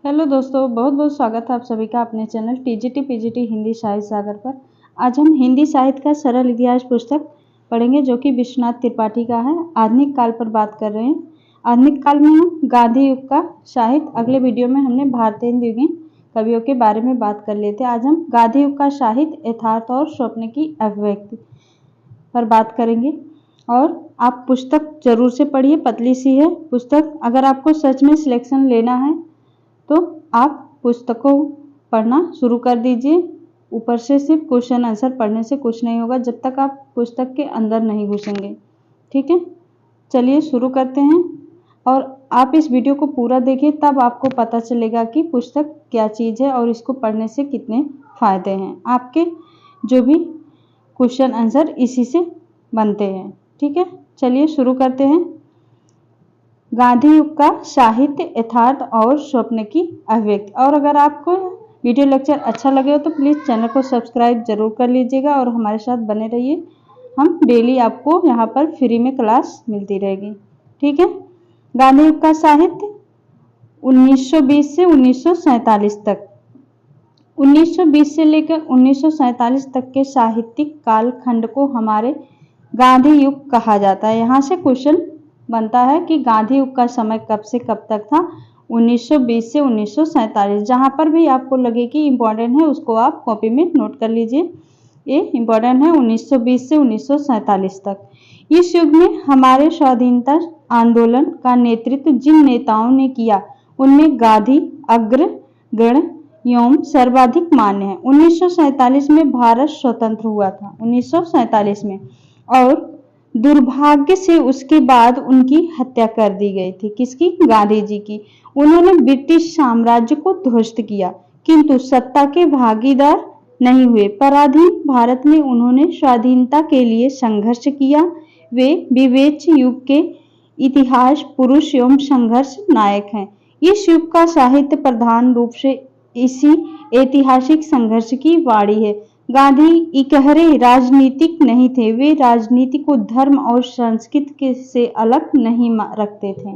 Hello दोस्तों, बहुत बहुत स्वागत है आप सभी का अपने चैनल टीजीटी पीजीटी हिंदी साहित्य सागर पर। आज हम हिंदी साहित्य का सरल इतिहास पुस्तक पढ़ेंगे जो कि विश्वनाथ त्रिपाठी का है। आधुनिक काल पर बात कर रहे हैं। आधुनिक काल में हम गांधी युग का साहित्य, अगले वीडियो में हमने भारतीय युगीन कवियों के बारे में बात कर लिए थे। आज हम गांधी युग का साहित्य, यथार्थ और स्वप्न की अभिव्यक्ति पर बात करेंगे। और आप पुस्तक जरूर से पढ़िए, पतली सी है पुस्तक। अगर आपको सच में सिलेक्शन लेना है तो आप पुस्तकों पढ़ना शुरू कर दीजिए। ऊपर से सिर्फ क्वेश्चन आंसर पढ़ने से कुछ नहीं होगा जब तक आप पुस्तक के अंदर नहीं घुसेंगे। ठीक है, चलिए शुरू करते हैं। और आप इस वीडियो को पूरा देखिए, तब आपको पता चलेगा कि पुस्तक क्या चीज़ है और इसको पढ़ने से कितने फायदे हैं। आपके जो भी क्वेश्चन आंसर इसी से बनते हैं। ठीक है, चलिए शुरू करते हैं। गांधी युग का साहित्य, यथार्थ और स्वप्न की अभिव्यक्ति। और अगर आपको वीडियो लेक्चर अच्छा लगे हो तो प्लीज़ चैनल को सब्सक्राइब जरूर कर लीजिएगा और हमारे साथ बने रहिए। हम डेली आपको यहाँ पर फ्री में क्लास मिलती रहेगी। ठीक है, गांधी युग का साहित्य 1920 से 1947 तक। 1920 से लेकर 1947 तक के साहित्यिक कालखंड को हमारे गांधी युग कहा जाता है। यहाँ से क्वेश्चन बनता है कि गांधी युग का समय कब से कब तक था। 1920 से 1947। जहाँ पर भी आपको लगे कि इम्पोर्टेंट है उसको आप कॉपी में नोट कर लीजिए। ये इम्पोर्टेंट है 1920 से 1947 तक। इस युग में हमारे स्वाधीनता आंदोलन का नेतृत्व जिन नेताओं ने किया उनमें गांधी अग्रगण्य एवं सर्वाधिक मान्य है। 1947 में भारत स्वतंत्र हुआ था, 1947 में, और दुर्भाग्य से उसके बाद उनकी हत्या कर दी गई थी। किसकी? गांधी जी की। उन्होंने ब्रिटिश साम्राज्य को ध्वस्त किया किंतु सत्ता के भागीदार नहीं हुए। पराधीन भारत में उन्होंने स्वाधीनता के लिए संघर्ष किया। वे विवेच्य युग के इतिहास पुरुष एवं संघर्ष नायक हैं। इस युग का साहित्य प्रधान रूप से इसी ऐतिहासिक संघर्ष की वाणी है। गांधी इकहरे राजनीतिक नहीं थे। वे राजनीति को धर्म और संस्कृति से अलग नहीं रखते थे।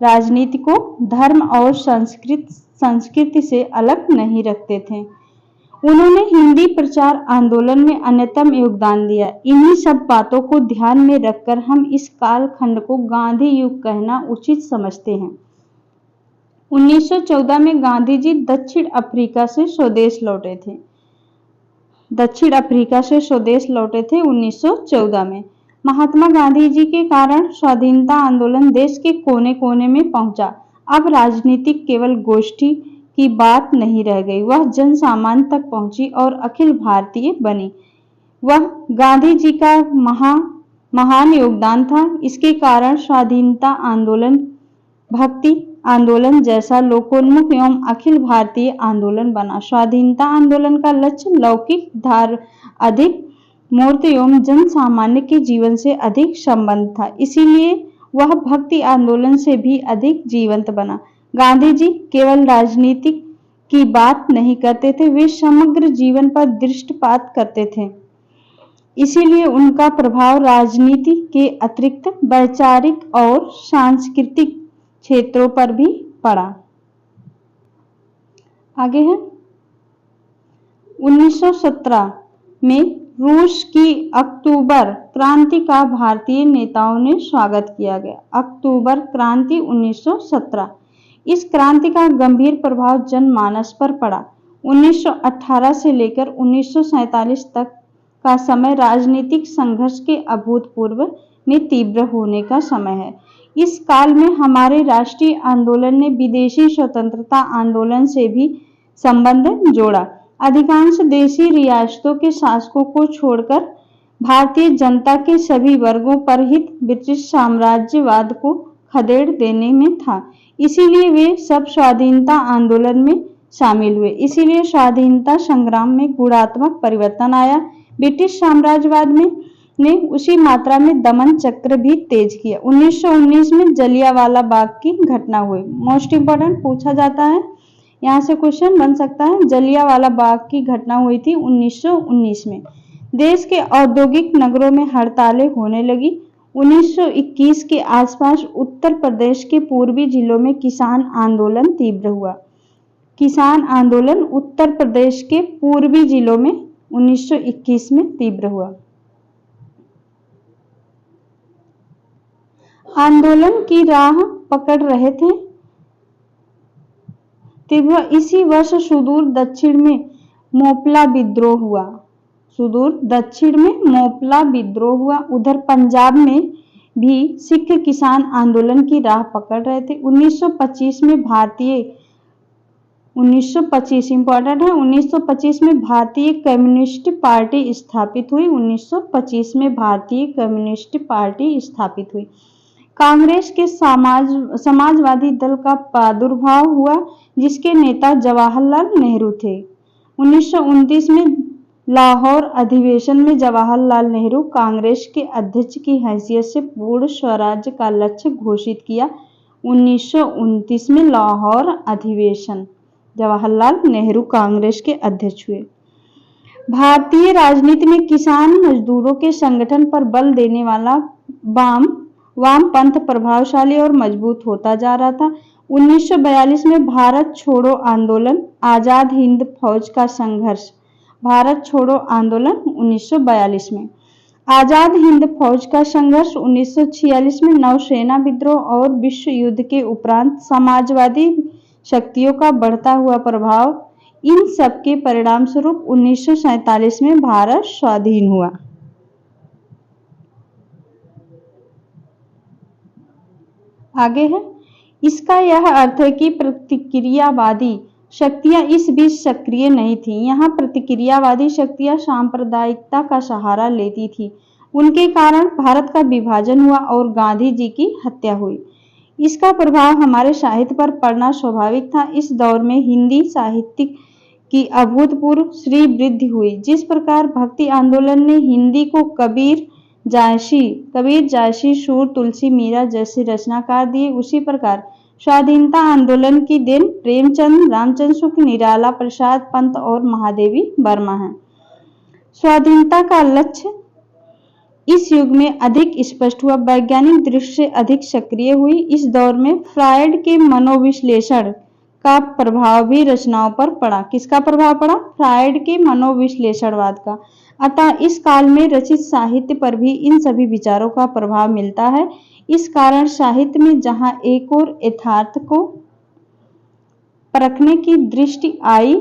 राजनीति को धर्म और संस्कृति से अलग नहीं रखते थे। उन्होंने हिंदी प्रचार आंदोलन में अन्यतम योगदान दिया। इन्हीं सब बातों को ध्यान में रखकर हम इस कालखंड को गांधी युग कहना उचित समझते हैं। 1914 में गांधी जी दक्षिण अफ्रीका से स्वदेश लौटे थे। 1914 में। महात्मा गांधी जी के कारण स्वाधीनता आंदोलन देश के कोने कोने में पहुंचा। अब राजनीतिक केवल गोष्ठी की बात नहीं रह गई, वह जन सामान्य तक पहुंची और अखिल भारतीय बनी। वह गांधी जी का महान योगदान था। इसके कारण स्वाधीनता आंदोलन भक्ति आंदोलन जैसा लोकोन्मुख एवं अखिल भारतीय आंदोलन बना। स्वाधीनता आंदोलन का लक्ष्य लौकिक धार अधिक मूर्त एवं जन सामान्य के जीवन से अधिक संबंध था, इसीलिए वह भक्ति आंदोलन से भी अधिक जीवंत बना। गांधी जी केवल राजनीति की बात नहीं करते थे, वे समग्र जीवन पर दृष्टिपात करते थे। इसीलिए उनका प्रभाव राजनीति के अतिरिक्त वैचारिक और सांस्कृतिक क्षेत्रों पर भी पड़ा। आगे है 1917 में रूस की अक्टूबर क्रांति का भारतीय नेताओं ने स्वागत किया गया। अक्टूबर क्रांति 1917। इस क्रांति का गंभीर प्रभाव जनमानस पर पड़ा। 1918 से लेकर 1947 तक का समय राजनीतिक संघर्ष के अभूतपूर्व में तीव्र होने का समय है। इस काल में हमारे राष्ट्रीय आंदोलन ने विदेशी स्वतंत्रता आंदोलन से भी संबंध जोड़ा। अधिकांश देशी रियासतों के शासकों को छोड़कर भारतीय जनता के सभी वर्गों पर हित ब्रिटिश साम्राज्यवाद को खदेड़ देने में था। इसीलिए वे सब स्वाधीनता आंदोलन में शामिल हुए। इसीलिए स्वाधीनता संग्राम में गुणात्मक परिवर्तन आया। ब्रिटिश साम्राज्यवाद ने उसी मात्रा में दमन चक्र भी तेज किया। 1919 में जलियांवाला बाग की घटना हुई। मोस्ट इंपोर्टेंट पूछा जाता है, यहाँ से क्वेश्चन बन सकता है। जलियांवाला बाग की घटना हुई थी 1919 में। देश के औद्योगिक नगरों में हड़तालें होने लगी। 1921 के आसपास उत्तर प्रदेश के पूर्वी जिलों में किसान आंदोलन तीव्र हुआ। किसान आंदोलन उत्तर प्रदेश के पूर्वी जिलों में 1921 में तीव्र हुआ। आंदोलन की राह पकड़ रहे थे तीव्र। इसी वर्ष सुदूर दक्षिण में मोपला विद्रोह हुआ। सुदूर दक्षिण में मोपला विद्रोह हुआ। उधर पंजाब में भी सिख किसान आंदोलन की राह पकड़ रहे थे। 1925 में भारतीय 1925 इंपॉर्टेंट है। 1925 में भारतीय कम्युनिस्ट पार्टी स्थापित हुई। 1925 में भारतीय कम्युनिस्ट पार्टी स्थापित हुई। कांग्रेस के समाजवादी दल का प्रादुर्भाव हुआ, जिसके नेता जवाहरलाल नेहरू थे। 1929 में लाहौर अधिवेशन में जवाहरलाल नेहरू कांग्रेस के अध्यक्ष की हैसियत से पूर्ण स्वराज्य का लक्ष्य घोषित किया। 1929 में लाहौर अधिवेशन जवाहरलाल नेहरू कांग्रेस के अध्यक्ष हुए। भारतीय राजनीति में किसान मजदूरों के संगठन पर बल देने वाला वामपंथ प्रभावशाली और मजबूत होता जा रहा था। 1942 में भारत छोड़ो आंदोलन, आजाद हिंद फौज का संघर्ष। भारत छोड़ो आंदोलन 1942 में, आजाद हिंद फौज का संघर्ष 1946 में, नौसेना विद्रोह और विश्व युद्ध के उपरांत समाजवादी शक्तियों का बढ़ता हुआ प्रभाव, इन सब के परिणाम स्वरूप 1947 में भारत स्वाधीन हुआ। आगे है, इसका यह अर्थ है कि प्रतिक्रियावादी शक्तियां इस बीच सक्रिय नहीं थीं। यहाँ प्रतिक्रियावादी शक्तियां सांप्रदायिकता का सहारा लेती थीं। उनके कारण भारत का विभाजन हुआ और गांधी जी की हत्या हुई। इसका प्रभाव हमारे साहित्य पर पड़ना स्वाभाविक था। इस दौर में हिंदी साहित्य की अभूतपूर्व श्री वृद्धि हुई। जिस प्रकार भक्ति आंदोलन ने हिंदी को कबीर जायसी, सूर, तुलसी, मीरा जैसे रचनाकार दिए, उसी प्रकार स्वाधीनता आंदोलन की देन प्रेमचंद, रामचंद्र शुक्ल, निराला प्रसाद पंत और महादेवी वर्मा है। स्वाधीनता का लक्ष्य इस युग में अधिक स्पष्ट हुआ, वैज्ञानिक दृष्टि से अधिक सक्रिय हुई। इस दौर में फ्रायड के मनोविश्लेषण का प्रभाव भी रचनाओं पर पड़ा। किसका प्रभाव पड़ा? फ्रायड के मनोविश्लेषणवाद का। अतः इस काल में रचित साहित्य पर भी इन सभी विचारों का प्रभाव मिलता है। इस कारण साहित्य में जहां एक ओर यथार्थ को परखने की दृष्टि आई,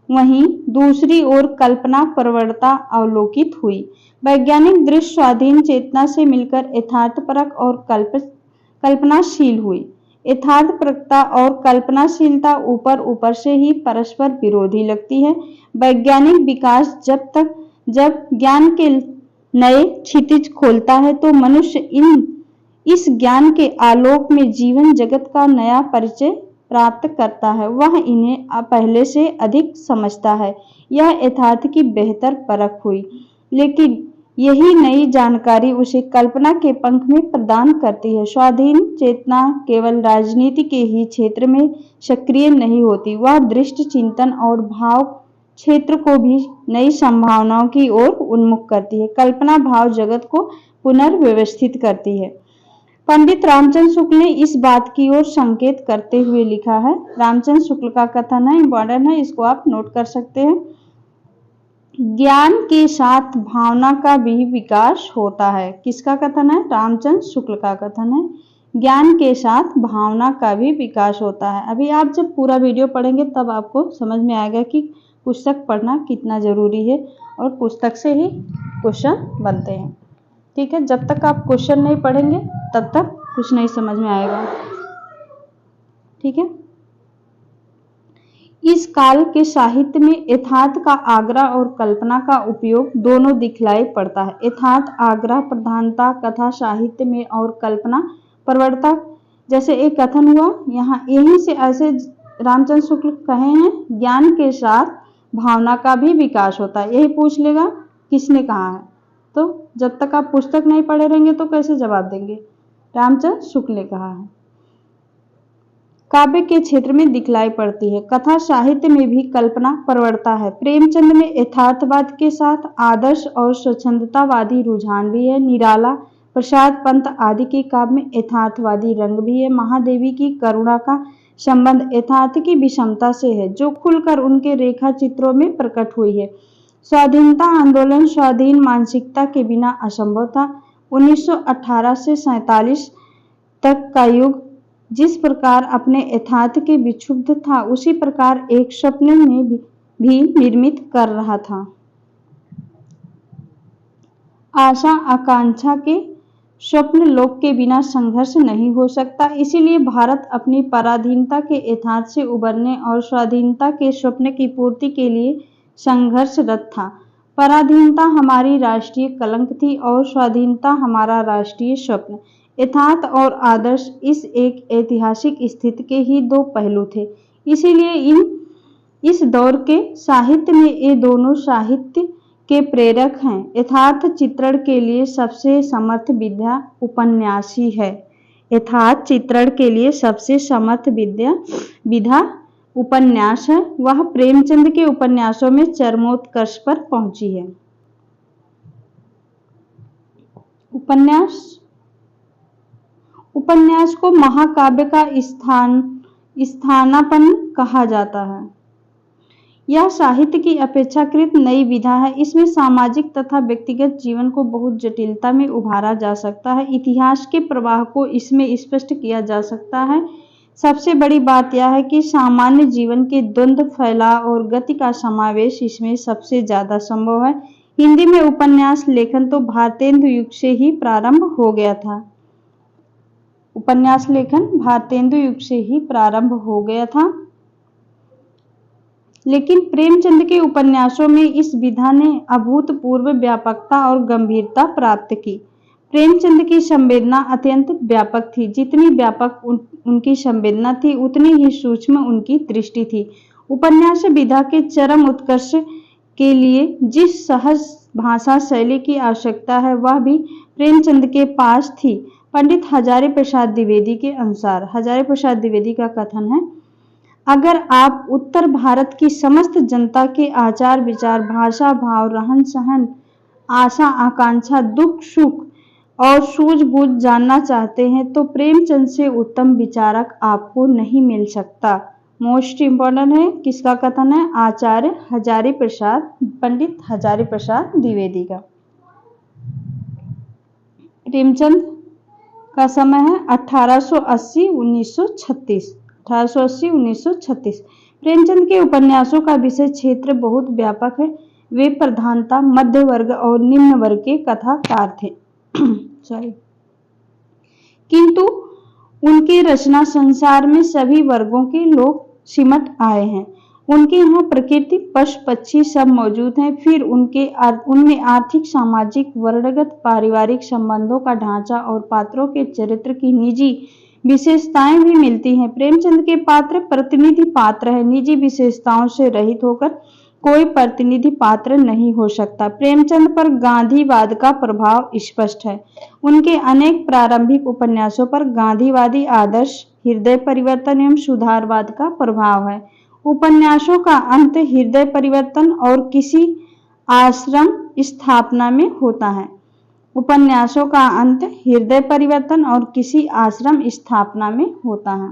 वहीं दूसरी ओर कल्पना प्रवणता अवलोकित हुई। वैज्ञानिक दृष्टि स्वाधीन चेतना से मिलकर यथार्थपरक और कल्पनाशील हुई। यथार्थपरकता और कल्पनाशीलता ऊपर से ही परस्पर विरोधी लगती है। वैज्ञानिक विकास जब ज्ञान के नए क्षितिज खोलता है तो मनुष्य इस ज्ञान के आलोक में जीवन जगत का नया परिचय प्राप्त करता है। वह इन्हें पहले से अधिक समझता है। यह यथार्थ की बेहतर परख हुई, लेकिन यही नई जानकारी उसे कल्पना के पंख में प्रदान करती है। स्वाधीन चेतना केवल राजनीति के ही क्षेत्र में सक्रिय नहीं होती, वह दृष्टि, चिंतन और भाव क्षेत्र को भी नई संभावनाओं की ओर उन्मुख करती है। कल्पना भाव जगत को पुनर्व्यवस्थित करती है। पंडित रामचंद्र शुक्ल ने इस बात की ओर संकेत करते हुए लिखा है। रामचंद्र शुक्ल का कथन है, इंपॉर्टेंट है, इसको आप नोट कर सकते हैं। ज्ञान के साथ भावना का भी विकास होता है। किसका कथन है? रामचंद्र शुक्ल का कथन है। ज्ञान के साथ भावना का भी विकास होता है। अभी आप जब पूरा वीडियो पढ़ेंगे तब आपको समझ में आएगा कि पुस्तक पढ़ना कितना जरूरी है और पुस्तक से ही क्वेश्चन बनते हैं। ठीक है, जब तक आप क्वेश्चन नहीं पढ़ेंगे तब तक कुछ नहीं समझ में आएगा। ठीक है, इस काल के साहित्य में यथार्थ का आग्रह और कल्पना का उपयोग दोनों दिखलाई पड़ता है। यथार्थ आग्रह प्रधानता कथा साहित्य में और कल्पना प्रवणता, जैसे एक कथन हुआ यहाँ, यहीं से ऐसे रामचंद्र शुक्ल कहे हैं, ज्ञान के साथ भावना का भी विकास होता है। यही पूछ लेगा किसने कहा है, तो जब तक आप पुस्तक नहीं पढ़े रहेंगे तो कैसे जवाब देंगे? रामचंद्र शुक्ल ने कहा है। काव्य के क्षेत्र में दिखलाई पड़ती है। कथा साहित्य में भी कल्पना प्रवणता है। प्रेमचंद में यथार्थवाद के साथ आदर्श और स्वच्छंदतावादी रुझान भी है। निराला प्रसाद पंत आदि के काव्य में यथार्थवादी रंग भी है। महादेवी की करुणा का संबंध यथार्थ की विषमता से है, जो खुलकर उनके रेखा चित्रों में प्रकट हुई है। स्वाधीनता आंदोलन स्वाधीन मानसिकता के बिना असंभव था। 1918 से 47 तक का युग जिस प्रकार अपने यथार्थ के विक्षुब्ध था, उसी प्रकार एक स्वप्न में भी निर्मित कर रहा था। आशा आकांक्षा के स्वप्न लोक के बिना संघर्ष नहीं हो सकता। इसीलिए भारत अपनी पराधीनता के यथार्थ से उबरने और स्वाधीनता के स्वप्न की पूर्ति के लिए संघर्षरत था। पराधीनता हमारी राष्ट्रीय कलंक थी और स्वाधीनता हमारा राष्ट्रीय स्वप्न। यथार्थ और आदर्श इस एक ऐतिहासिक स्थिति के ही दो पहलू थे। इसीलिए इस दौर के साहित्य में ये दोनों साहित्य के प्रेरक हैं। यथार्थ चित्रण के लिए सबसे समर्थ विधा उपन्यास ही है। यथार्थ चित्रण के लिए सबसे समर्थ विधा उपन्यास है। वह प्रेमचंद के उपन्यासों में चरमोत्कर्ष पर पहुंची है। उपन्यास को महाकाव्य का स्थानापन्न कहा जाता है। यह साहित्य की अपेक्षाकृत नई विधा है। इसमें सामाजिक तथा व्यक्तिगत जीवन को बहुत जटिलता में उभारा जा सकता है। इतिहास के प्रवाह को इसमें स्पष्ट किया जा सकता है। सबसे बड़ी बात यह है कि सामान्य जीवन के द्वंद्व, फैलाव और गति का समावेश इसमें सबसे ज्यादा संभव है। हिंदी में उपन्यास लेखन तो भारतेंदु युग से ही प्रारंभ हो गया था। उपन्यास लेखन भारतेंदु युग से ही प्रारंभ हो गया था, लेकिन प्रेमचंद के उपन्यासों में इस विधा ने अभूतपूर्व व्यापकता और गंभीरता प्राप्त की। प्रेमचंद की संवेदना अत्यंत व्यापक थी। जितनी व्यापक उनकी संवेदना थी, उतनी ही सूक्ष्म उनकी दृष्टि थी। उपन्यास विधा के चरम उत्कर्ष के लिए जिस सहज भाषा शैली की आवश्यकता है, वह भी प्रेमचंद के पास थी। पंडित हजारी प्रसाद द्विवेदी के अनुसार, हजारी प्रसाद द्विवेदी का कथन है, अगर आप उत्तर भारत की समस्त जनता के आचार विचार, भाषा, भाव, रहन सहन, आशा आकांक्षा, दुख सुख और सूझबूझ जानना चाहते हैं, तो प्रेमचंद से उत्तम विचारक आपको नहीं मिल सकता। मोस्ट इम्पोर्टेंट है, किसका कथन है? आचार्य हजारी प्रसाद, पंडित हजारी प्रसाद द्विवेदी का। प्रेमचंद का समय है 1880-1936। 1880-1936। प्रेमचंद के उपन्यासों का विषय क्षेत्र बहुत व्यापक है। वे प्रधानता मध्य वर्ग और निम्न वर्ग के कथाकार थे। किंतु उनके रचना संसार में सभी वर्गों के लोग सिमट आए हैं। उनके यहाँ प्रकृति, पशु पक्षी सब मौजूद हैं। फिर उनमें आर्थिक, सामाजिक, वर्णगत, पारिवारिक संबंधों का ढांचा और पात्रों के चरित्र की निजी विशेषताएं भी मिलती हैं। प्रेमचंद के पात्र प्रतिनिधि पात्र है। निजी विशेषताओं से रहित होकर कोई प्रतिनिधि पात्र नहीं हो सकता। प्रेमचंद पर गांधीवाद का प्रभाव स्पष्ट है। उनके अनेक प्रारंभिक उपन्यासों पर गांधीवादी आदर्श, हृदय परिवर्तन एवं सुधारवाद का प्रभाव है। उपन्यासों का अंत हृदय परिवर्तन और किसी आश्रम स्थापना में होता है। उपन्यासों का अंत हृदय परिवर्तन और किसी आश्रम स्थापना में होता है।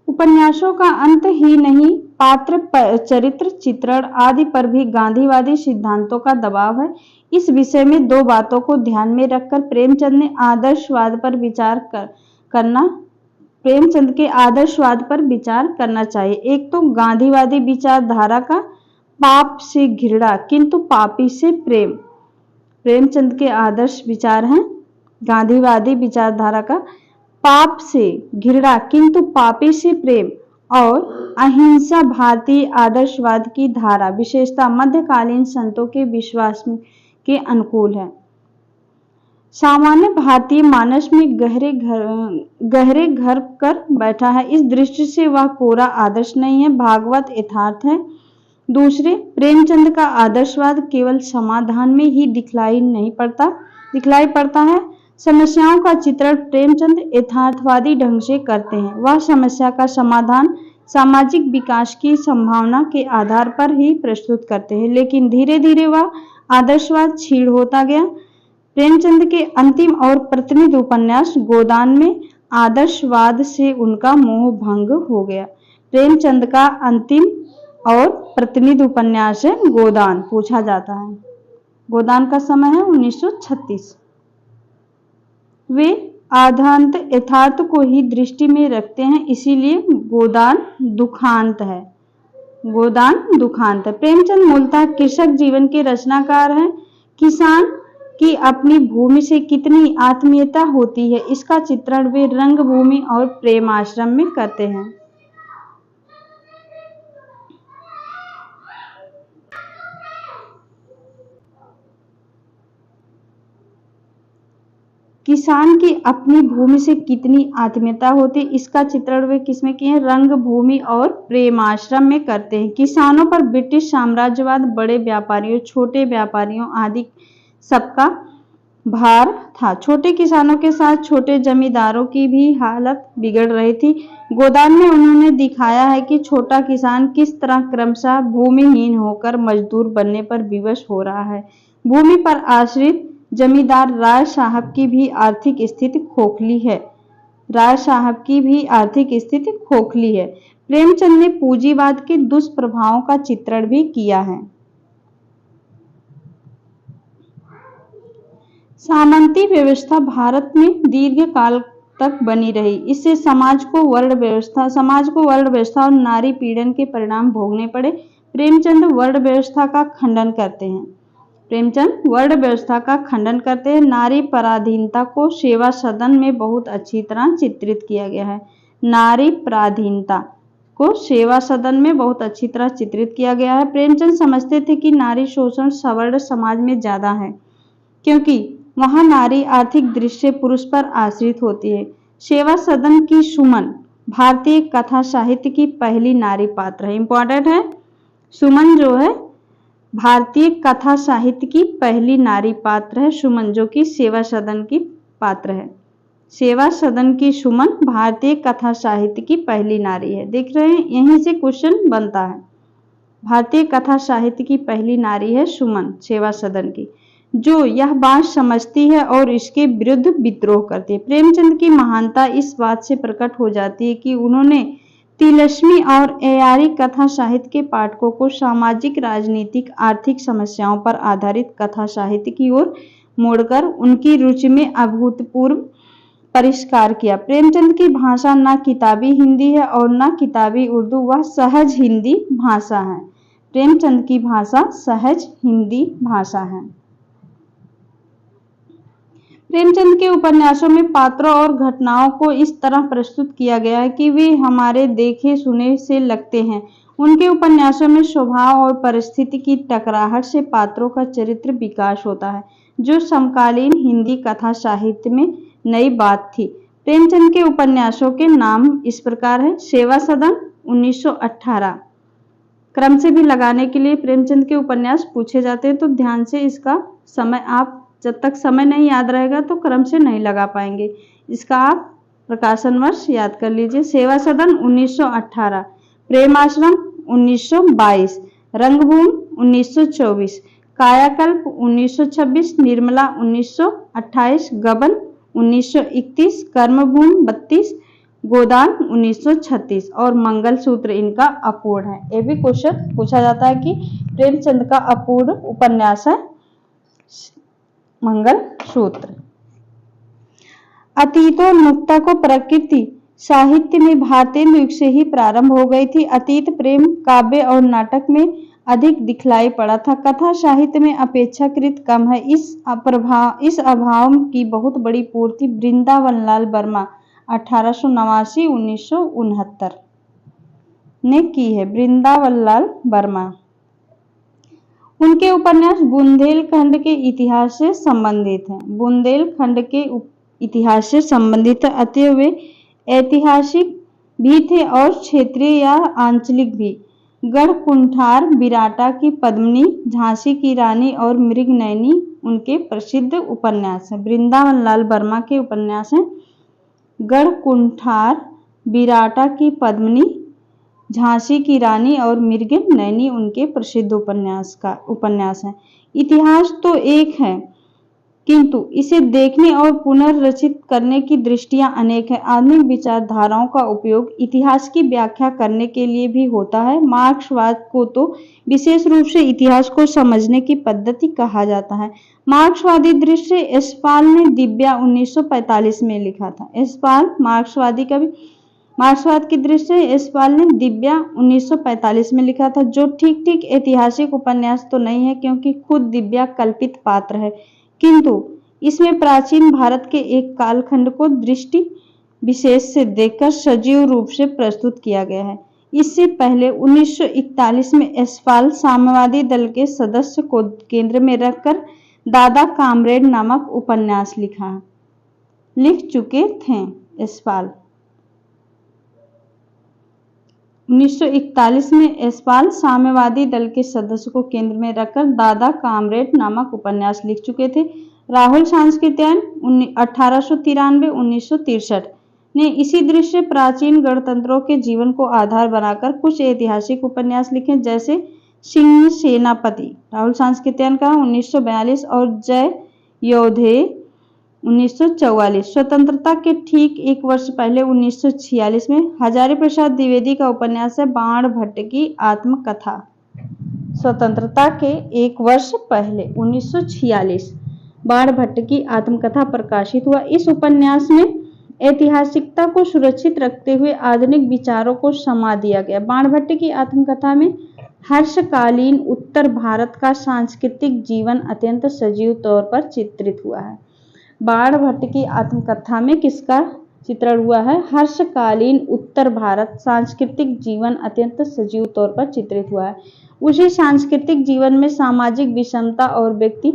उपन्यासों का अंत ही नहीं, पात्र, चरित्र, चित्रण आदि पर भी गांधीवादी सिद्धांतों का दबाव है। इस विषय में दो बातों को ध्यान में रखकर प्रेमचंद के आदर्शवाद पर विचार करना चाहिए। एक तो गांधीवादी विचारधारा का पाप से घृणा किंतु पापी से प्रेम। प्रेमचंद के आदर्श विचार हैं गांधीवादी विचारधारा का पाप से घृणा किंतु पापी से प्रेम और अहिंसा भारतीय आदर्शवाद की धारा विशेषता मध्यकालीन संतों के विश्वास के अनुकूल है। सामान्य भारतीय मानस में गहरे घर कर बैठा है। इस दृष्टि से वह कोरा आदर्श नहीं है, भागवत यथार्थ है। दूसरे, प्रेमचंद का आदर्शवाद केवल समाधान में ही दिखलाई पड़ता है। समस्याओं का चित्रण प्रेमचंद यथार्थवादी ढंग से करते हैं। वह समस्या का समाधान सामाजिक विकास की संभावना के आधार पर ही प्रस्तुत करते हैं, लेकिन धीरे धीरे वह आदर्शवाद क्षीण होता गया। प्रेमचंद के अंतिम और प्रतिनिधि उपन्यास गोदान में आदर्शवाद से उनका मोह भंग हो गया। प्रेमचंद का अंतिम और प्रतिनिधि उपन्यास है गोदान, पूछा जाता है। गोदान का समय है 1936। वे आद्यंत यथार्थ को ही दृष्टि में रखते हैं, इसीलिए गोदान दुखांत है। गोदान दुखांत है। प्रेमचंद मूलतः कृषक जीवन के रचनाकार हैं। किसान की अपनी भूमि से कितनी आत्मीयता होती है, इसका चित्रण वे रंगभूमि और प्रेमाश्रम में करते हैं। किसान की अपनी भूमि से कितनी आत्मीयता होती है, इसका चित्रण वे किसमें किए हैं? रंगभूमि और प्रेमाश्रम में करते हैं। किसानों पर ब्रिटिश साम्राज्यवाद, बड़े व्यापारियों, छोटे व्यापारियों आदि सबका भार था। छोटे किसानों के साथ छोटे जमींदारों की भी हालत बिगड़ रही थी। गोदान में उन्होंने दिखाया है कि छोटा किसान किस तरह क्रमशः भूमिहीन होकर मजदूर बनने पर विवश हो रहा है। भूमि पर आश्रित जमींदार राय साहब की भी आर्थिक स्थिति खोखली है। राय साहब की भी आर्थिक स्थिति खोखली है। प्रेमचंद ने पूंजीवाद के दुष्प्रभावों का चित्रण भी किया है। सामंती व्यवस्था भारत में दीर्घ काल तक बनी रही। इससे समाज को वर्ण व्यवस्था और नारी पीड़न के परिणाम भोगने पड़े। प्रेमचंद वर्ण व्यवस्था का खंडन करते हैं। प्रेमचंद वर्ण व्यवस्था का खंडन करते हैं। नारी पराधीनता को सेवा सदन में बहुत अच्छी तरह चित्रित किया गया है। नारी पराधीनता को सेवा सदन में बहुत अच्छी तरह चित्रित किया गया है। प्रेमचंद समझते थे कि नारी शोषण सवर्ण समाज में ज्यादा है, क्योंकि वहां नारी आर्थिक दृष्टि से पुरुष पर आश्रित होती है। सेवा सदन की सुमन भारतीय कथा साहित्य की पहली नारी पात्र है। इंपॉर्टेंट है, सुमन जो है भारतीय कथा साहित्य की पहली नारी पात्र है। सुमन जो कि सेवा सदन की पात्र है। सेवा सदन की सुमन भारतीय कथा साहित्य की पहली नारी है। देख रहे हैं, यहीं से क्वेश्चन बनता है। भारतीय कथा साहित्य की पहली नारी है सुमन, सेवा सदन की, जो यह बात समझती है और इसके विरुद्ध विद्रोह करती है। प्रेमचंद की महानता इस बात से प्रकट हो जाती है कि उन्होंने तिलस्मी और एयारी कथा साहित्य के पाठकों को सामाजिक, राजनीतिक, आर्थिक समस्याओं पर आधारित कथा साहित्य की ओर मोड़कर उनकी रुचि में अभूतपूर्व परिष्कार किया। प्रेमचंद की भाषा न किताबी हिंदी है और न किताबी उर्दू, वह सहज हिंदी भाषा है। प्रेमचंद की भाषा सहज हिंदी भाषा है। प्रेमचंद के उपन्यासों में पात्रों और घटनाओं को इस तरह प्रस्तुत किया गया है कि वे हमारे देखे सुने से लगते हैं। उनके उपन्यासों में स्वभाव और परिस्थिति की टकराहट से पात्रों का चरित्र विकास होता है, जो समकालीन हिंदी कथा साहित्य में नई बात थी। प्रेमचंद के उपन्यासों के नाम इस प्रकार है। सेवा सदन 1918। क्रम से भी लगाने के लिए प्रेमचंद के उपन्यास पूछे जाते हैं, तो ध्यान से इसका समय, आप जब तक समय नहीं याद रहेगा तो क्रम से नहीं लगा पाएंगे। इसका आप प्रकाशन वर्ष याद कर लीजिए। सेवा सदन 1918, प्रेमाश्रम 1922, रंगभूमि 1924, कायाकल्प 1926, निर्मला 1928, गबन 1931, कर्मभूमि 32, गोदान 1936 और मंगलसूत्र इनका अपूर्ण है। ये भी क्वेश्चन पूछा जाता है कि प्रेमचंद का अपूर्ण उपन्यास है मंगलसूत्र। अतीतोन्मुखता को प्रकृति साहित्य में भारतेंदु युग से ही प्रारंभ हो गई थी। अतीत प्रेम काव्य और नाटक में अधिक दिखलाई पड़ा था। कथा साहित्य में अपेक्षाकृत कम है। इस अभाव की बहुत बड़ी पूर्ति वृंदावन लाल वर्मा 1889-1969 ने की है। वृंदावन लाल वर्मा। उनके उपन्यास बुंदेलखंड के इतिहास से संबंधित हैं। बुंदेलखंड के इतिहास से संबंधित है, अतः वे ऐतिहासिक भी थे और क्षेत्रीय या आंचलिक भी। गढ़कुंठार, बिराटा की पद्मिनी, झांसी की रानी और मृगनयनी उनके प्रसिद्ध उपन्यास हैं। वृंदावन लाल वर्मा के उपन्यास हैं गढ़कुंठार, बिराटा की पद्मिनी, झांसी की रानी और मृगनयनी उनके प्रसिद्ध उपन्यास हैं। इतिहास तो एक है, किंतु इसे देखने और पुनर्रचित करने की दृष्टियां अनेक हैं। आधुनिक विचारधाराओं का उपयोग इतिहास की व्याख्या करने के लिए भी होता है। मार्क्सवाद को तो विशेष रूप से इतिहास को समझने की पद्धति कहा जाता है। मार्क्सवादी दृष्टि एस्पाल ने दिव्या 1945 में लिखा था। एस्पाल मार्क्सवाद की दृष्टि से एस्पाल ने दिव्या 1945 में लिखा था, जो ठीक ऐतिहासिक उपन्यास तो नहीं है, क्योंकि खुद दिव्या कल्पित पात्र है, किंतु इसमें प्राचीन भारत के एक कालखंड को दृष्टि विशेष से देखकर सजीव रूप से प्रस्तुत किया गया है। इससे पहले 1941 में एस्पाल साम्यवादी दल के सदस्य को केंद्र में रखकर दादा कामरेड नामक उपन्यास लिख चुके थे। एस्पाल 1941 में एस्पाल साम्यवादी दल के सदस्य को केंद्र में रखकर दादा कामरेड नामक उपन्यास लिख चुके थे। राहुल सांस्कृत्यायन 1893-1963 ने इसी दृष्टि से प्राचीन गणतंत्रों के जीवन को आधार बनाकर कुछ ऐतिहासिक उपन्यास लिखे, जैसे सिंह सेनापति राहुल सांस्कृत्यायन का 1942 और जय योधे 1944। स्वतंत्रता के ठीक एक वर्ष पहले 1946 में हजारी प्रसाद द्विवेदी का उपन्यास है बाण भट्ट की आत्मकथा। स्वतंत्रता के एक वर्ष पहले 1946 बाण भट्ट की आत्मकथा प्रकाशित हुआ। इस उपन्यास में ऐतिहासिकता को सुरक्षित रखते हुए आधुनिक विचारों को समा दिया गया। बाण भट्ट की आत्मकथा में हर्षकालीन उत्तर भारत का सांस्कृतिक जीवन अत्यंत सजीव तौर पर चित्रित हुआ है। बाण भट्ट की आत्मकथा में किसका चित्रण हुआ है? हर्षकालीन उत्तर भारत सांस्कृतिक जीवन अत्यंत सजीव तौर पर चित्रित हुआ है। उसी सांस्कृतिक जीवन में सामाजिक विषमता और व्यक्ति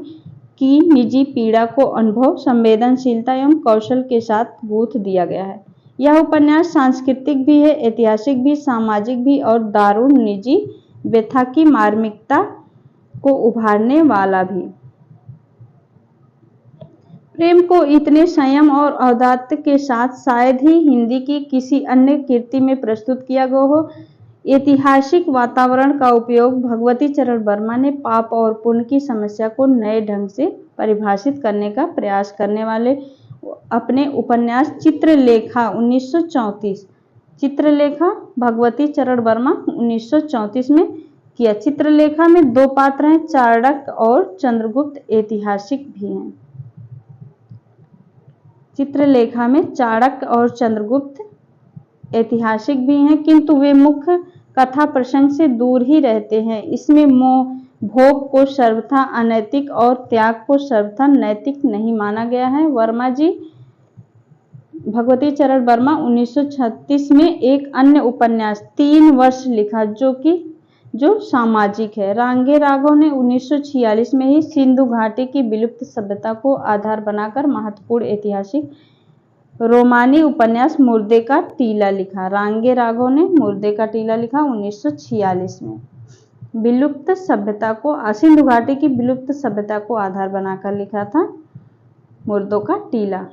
की निजी पीड़ा को अनुभव, संवेदनशीलता एवं कौशल के साथ गूंथ दिया गया है। यह उपन्यास सांस्कृतिक भी है, ऐतिहासिक भी, सामाजिक भी और दारुण निजी व्यथा की मार्मिकता को उभारने वाला भी। प्रेम को इतने संयम और औदार्य के साथ शायद ही हिंदी की किसी अन्य कृति में प्रस्तुत किया गया हो। ऐतिहासिक वातावरण का उपयोग भगवती चरण वर्मा ने पाप और पुण्य की समस्या को नए ढंग से परिभाषित करने का प्रयास करने वाले अपने उपन्यास चित्रलेखा 1934 चित्रलेखा भगवती चरण वर्मा 1934 में किया। चित्रलेखा में दो पात्र हैं, चाणक्य और चंद्रगुप्त ऐतिहासिक भी हैं। चित्रलेखा में चाणक्य और चंद्रगुप्त ऐतिहासिक भी हैं, किंतु वे मुख्य कथा प्रसंग से दूर ही रहते हैं। इसमें भोग को सर्वथा अनैतिक और त्याग को सर्वथा नैतिक नहीं माना गया है। वर्मा जी भगवती चरण वर्मा 1936 में एक अन्य उपन्यास 3 वर्ष लिखा, जो सामाजिक है। रांगे राघव ने 1946 में ही सिंधु घाटी की विलुप्त सभ्यता को आधार बनाकर महत्वपूर्ण ऐतिहासिक रोमानी उपन्यास मुर्दे का टीला लिखा। रांगे राघव ने मुर्दे का टीला लिखा 1946 में। विलुप्त सभ्यता को, सिंधु घाटी की विलुप्त सभ्यता को आधार बनाकर लिखा था मुर्दों का टीला।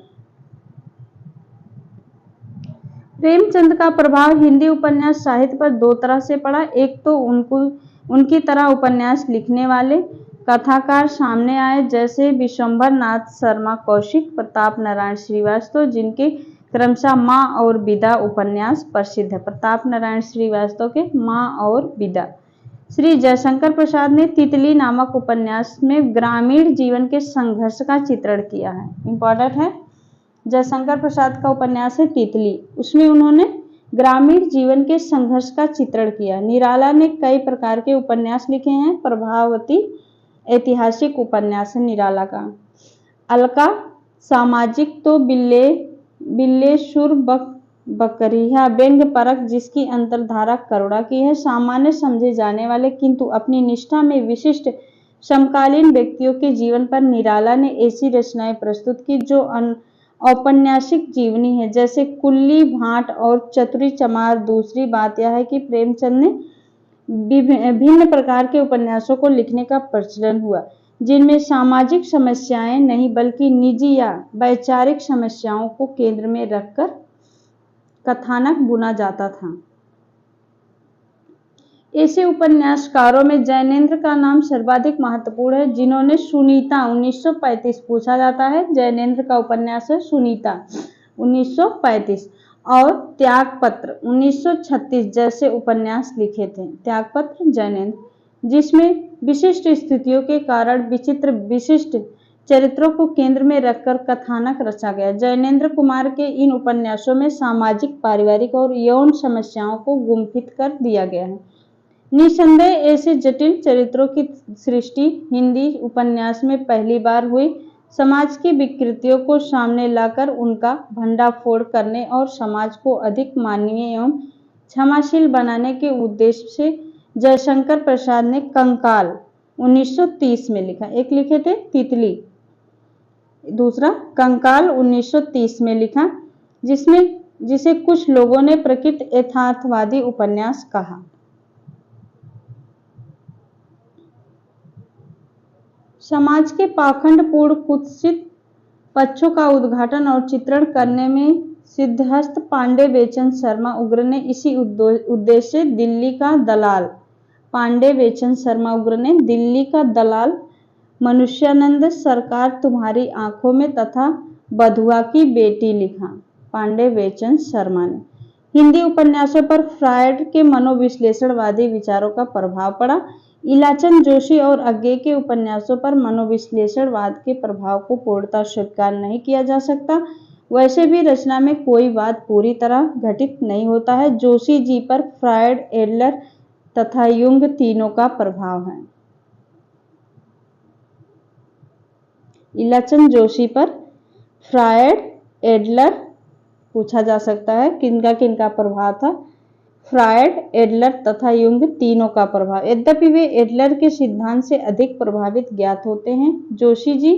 प्रेमचंद का प्रभाव हिंदी उपन्यास साहित्य पर दो तरह से पड़ा। एक तो उनकी तरह उपन्यास लिखने वाले कथाकार सामने आए, जैसे विश्वंभर नाथ शर्मा कौशिक, प्रताप नारायण श्रीवास्तव, जिनके क्रमशः माँ और विदा उपन्यास प्रसिद्ध है। प्रताप नारायण श्रीवास्तव के माँ और विदा। श्री जयशंकर प्रसाद ने तितली नामक उपन्यास में ग्रामीण जीवन के संघर्ष का चित्रण किया है। इंपॉर्टेंट है, जयशंकर प्रसाद का उपन्यास है तितली, उसमें उन्होंने ग्रामीण जीवन के संघर्ष का चित्रण किया। निराला ने कई प्रकार के उपन्यास लिखे हैं। प्रभावती ऐतिहासिक उपन्यास है निराला का। अलका सामाजिक तो बिल्ले सुर बकरिया व्यंग्य परक, जिसकी अंतरधारा करुणा की है। सामान्य समझे जाने वाले किंतु अपनी निष्ठा में विशिष्ट समकालीन व्यक्तियों के जीवन पर निराला ने ऐसी रचनाएं प्रस्तुत की जो औपन्यासिक जीवनी है, जैसे कुल्ली भाट और चतुरी चमार। दूसरी बात यह है कि प्रेमचंद ने भिन्न प्रकार के उपन्यासों को लिखने का प्रचलन हुआ, जिनमें सामाजिक समस्याएं नहीं बल्कि निजी या वैचारिक समस्याओं को केंद्र में रखकर कथानक बुना जाता था। ऐसे उपन्यासकारों में जैनेंद्र का नाम सर्वाधिक महत्वपूर्ण है, जिन्होंने सुनीता 1935 पूछा जाता है। जैनेंद्र का उपन्यास है सुनीता 1935 और त्यागपत्र 1936 जैसे उपन्यास लिखे थे। त्यागपत्र जैनेंद्र, जिसमें विशिष्ट स्थितियों के कारण विचित्र विशिष्ट चरित्रों को केंद्र में रखकर कथानक रचा गया। जैनेंद्र कुमार के इन उपन्यासों में सामाजिक, पारिवारिक और यौन समस्याओं को गुंफित कर दिया गया है। निसंदेह ऐसे जटिल चरित्रों की सृष्टि हिंदी उपन्यास में पहली बार हुई। समाज की विकृतियों को सामने लाकर उनका भंडाफोड़ करने और समाज को अधिक मानवीय एवं क्षमाशील बनाने के उद्देश्य से जयशंकर प्रसाद ने कंकाल 1930 में लिखा। एक लिखे थे तितली, दूसरा कंकाल 1930 में लिखा, जिसे कुछ लोगों ने प्रकृत यथार्थवादी उपन्यास कहा। समाज के पाखंडपूर्ण कुत्सित पक्षों का उद्घाटन और चित्रण करने में सिद्धहस्त पांडे बेचन शर्मा उग्र ने इसी उद्देश्य से दिल्ली का दलाल पांडे बेचन शर्मा उग्र ने दिल्ली का दलाल, मनुष्यानंद सरकार तुम्हारी आंखों में तथा बधुआ की बेटी लिखा। पांडे बेचन शर्मा ने हिंदी उपन्यासों पर फ्रायड के मनोविश्लेषणवादी विचारों का प्रभाव पड़ा। इलाचंद जोशी और अज्ञे के उपन्यासों पर मनोविश्लेषणवाद के प्रभाव को पूर्णतः स्वीकार नहीं किया जा सकता। वैसे भी रचना में कोई बात पूरी तरह घटित नहीं होता है। जोशी जी पर फ्रायड, एडलर तथा युंग तीनों का प्रभाव है। इलाचंद जोशी पर फ्रायड, एडलर पूछा जा सकता है, किनका प्रभाव था? फ्रायड, एडलर तथा युंग तीनों का प्रभाव। यद्यपि वे एडलर के सिद्धांत से अधिक प्रभावित ज्ञात होते हैं। जोशी जी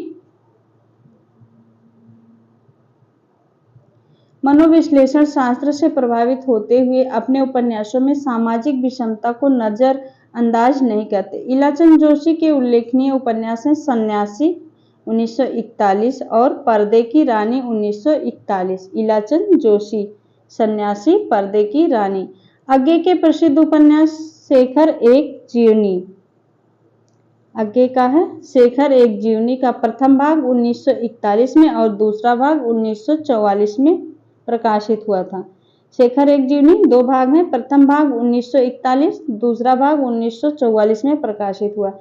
मनोविश्लेषण शास्त्र से प्रभावित होते हुए अपने उपन्यासों में सामाजिक विषमता को नजरअंदाज नहीं करते। इलाचंद जोशी के उल्लेखनीय उपन्यास हैं सन्यासी 1941 और पर्दे की रानी 1941। इलाचंद जोशी, सन्यासी, पर्दे की रानी। अज्ञे के प्रसिद्ध उपन्यास शेखर एक जीवनी। अज्ञे का है शेखर एक जीवनी का प्रथम भाग 1941 में और दूसरा भाग 1944 में प्रकाशित हुआ था। शेखर एक जीवनी 2 भाग हैं, प्रथम भाग 1941, दूसरा भाग 1944 में प्रकाशित हुआ।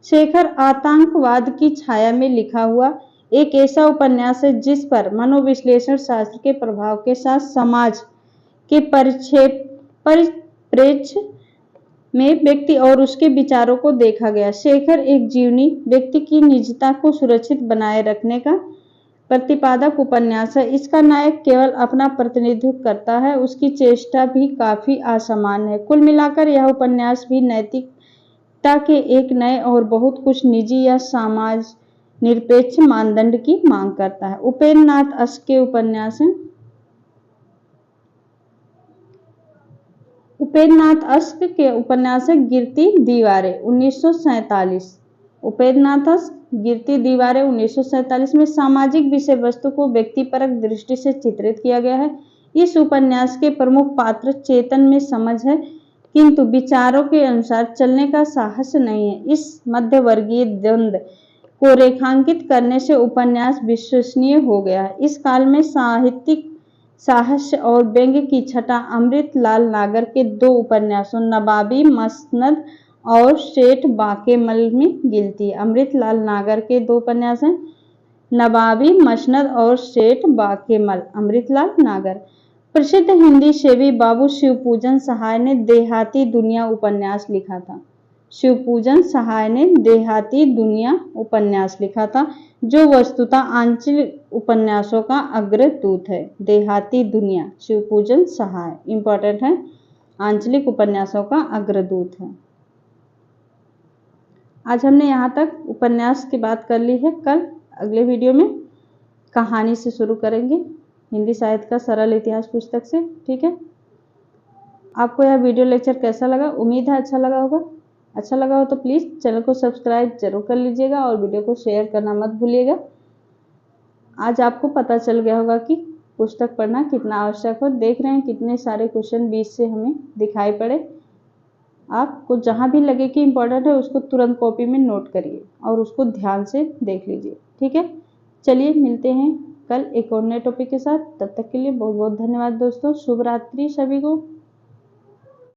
शेखर आतंकवाद की छाया में लिखा हुआ एक ऐसा उपन्यास है जिस पर मनोविश्लेषण शास्त्र के प्रभाव के साथ समाज के परिप्रेक्ष्य में व्यक्ति और उसके विचारों को देखा गया। शेखर एक जीवनी व्यक्ति की निजता को सुरक्षित बनाए रखने का प्रतिपादक उपन्यास है। इसका नायक केवल अपना प्रतिनिधित्व करता है, उसकी चेष्टा भी काफी असामान्य है। कुल मिलाकर यह उपन्यास भी नैतिकता के एक नए और बहुत कुछ निजी या समाज निरपेक्ष मानदंड की मांग करता है। उपेंद्र नाथ अश्क के उपन्यास हैं। उपेंद्र नाथ अश्क के उपन्यास है गिरती दीवारें 1947। उपेंद्र नाथ अश्क गिरती दीवारें 1947 में सामाजिक विषय वस्तु को व्यक्तिपरक दृष्टि से चित्रित किया गया है। इस उपन्यास के प्रमुख पात्र चेतन में समझ है, किंतु विचारों के अनुसार चलने का साहस नहीं है। इस मध्यवर्गीय द्वंद्व को रेखांकित करने से उपन्यास विश्वसनीय हो गया है। इस काल में साहित्यिक साहस और व्यंग्य की छटा अमृतलाल नागर के 2 उपन्यासों नवाबी मसनद और सेठ बाकेमल में गिनती है। अमृतलाल नागर के 2 उपन्यास हैं नवाबी मसनद और सेठ बाकेमल। अमृतलाल नागर। प्रसिद्ध हिंदी सेवी बाबू शिवपूजन सहाय ने देहाती दुनिया उपन्यास लिखा था। शिवपूजन सहाय ने देहाती दुनिया उपन्यास लिखा था, जो वस्तुतः आंचलिक उपन्यासों का अग्रदूत है। देहाती दुनिया, शिवपूजन सहाय इंपॉर्टेंट है, आंचलिक उपन्यासों का अग्रदूत है। आज हमने यहाँ तक उपन्यास की बात कर ली है। कल अगले वीडियो में कहानी से शुरू करेंगे, हिंदी साहित्य का सरल इतिहास पुस्तक से। ठीक है, आपको यह वीडियो लेक्चर कैसा लगा? उम्मीद है अच्छा लगा होगा। अच्छा लगा हो तो प्लीज़ चैनल को सब्सक्राइब जरूर कर लीजिएगा और वीडियो को शेयर करना मत भूलिएगा। आज आपको पता चल गया होगा कि पुस्तक पढ़ना कितना आवश्यक हो। देख रहे हैं कितने सारे क्वेश्चन बीच से हमें दिखाई पड़े। आपको जहाँ भी लगे कि इम्पोर्टेंट है उसको तुरंत कॉपी में नोट करिए और उसको ध्यान से देख लीजिए। ठीक है, चलिए मिलते हैं कल एक और नए टॉपिक के साथ। तब तक के लिए बहुत बहुत धन्यवाद दोस्तों। शुभ रात्रि सभी को।